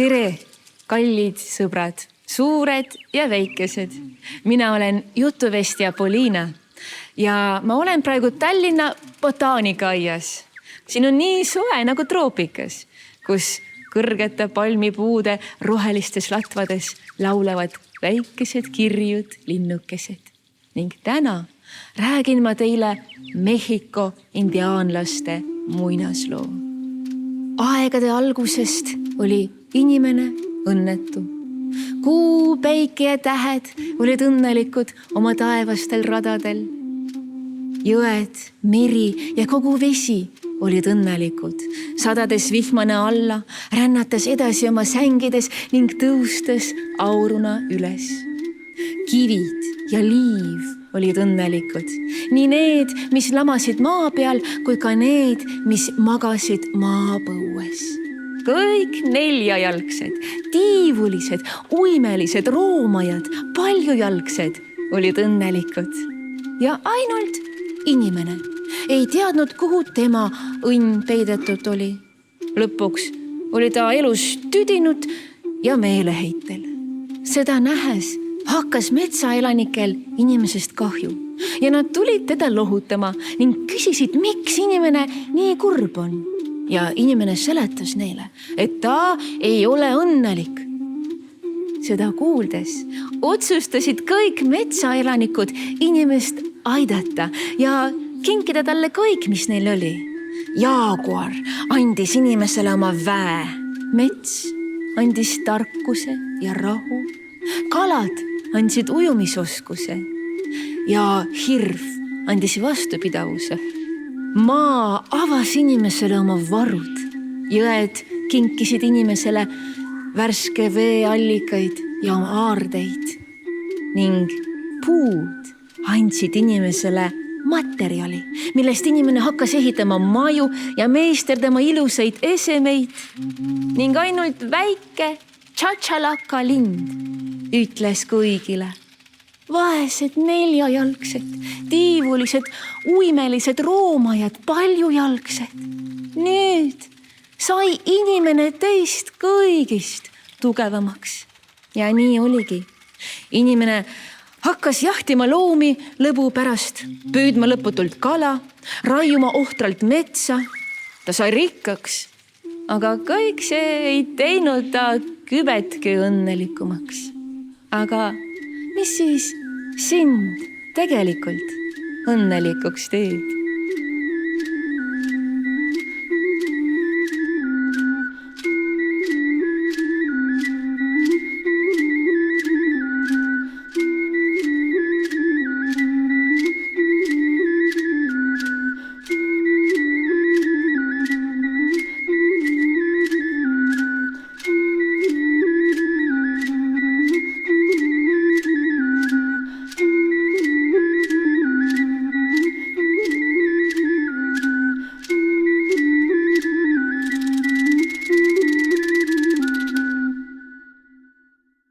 Tere, kallid sõbrad, suured ja väikesed. Mina olen jutuvestja Poliina ja ma olen praegu Tallinna botaanikaaias. Siin on nii soe nagu troopikas, kus kõrgete palmipuude rohelistes latvades laulevad väikesed kirjud linnukesed. Ning täna räägin ma teile Mehhiko indiaanlaste muinasloo. Aegade algusest oli inimene õnnetu. Kuu, päike ja tähed olid õnnelikud oma taevastel radadel. Jõed, meri ja kogu vesi olid õnnelikud, sadades vihmane alla, rännates edasi oma sängides ning tõustes auruna üles. Kivid ja liiv olid õnnelikud, nii need, mis lamasid maa peal, kui ka need, mis magasid maapõues. Kõik neljajalgsed, tiivulised, uimelised, roomajad, paljujalgsed olid õnnelikud. Ja ainult inimene ei teadnud, kuhu tema õnn peidetud oli. Lõpuks oli ta elus tüdinud ja meeleheitel. Seda nähes hakkas metsaelanikel inimesest kahju ja nad tulid teda lohutama ning küsisid, miks inimene nii kurb on. Ja inimene seletas neile, et ta ei ole õnnelik. Seda kuuldes otsustasid kõik metsaelanikud inimest aidata ja kinkida talle kõik, mis neil oli. Jaaguar andis inimesele oma väe. Mets andis tarkuse ja rahu. Kalad andsid ujumisoskuse ja hirv andis vastupidavuse. Maa avas inimesele oma varud. Jõed kinkisid inimesele värske veeallikaid ja aardeid. Ning puud andsid inimesele materjali, millest inimene hakkas ehitama maju ja meisterdama ilusaid esemeid. Ning ainult väike Tšatšalaka lind ütles kõigile: vaesed neljajalgsed, tiivulised, uimelised, roomajad, paljujalgsed. Nüüd sai inimene teist kõigist tugevamaks. Ja nii oligi. Inimene hakkas jahtima loomi lõbu pärast, püüdma lõputult kala, raiuma ohtralt metsa. Ta sai rikkaks, aga kõik see ei teinud ta kübetki õnnelikumaks. Aga mis siis sind tegelikult õnnelikuks teed?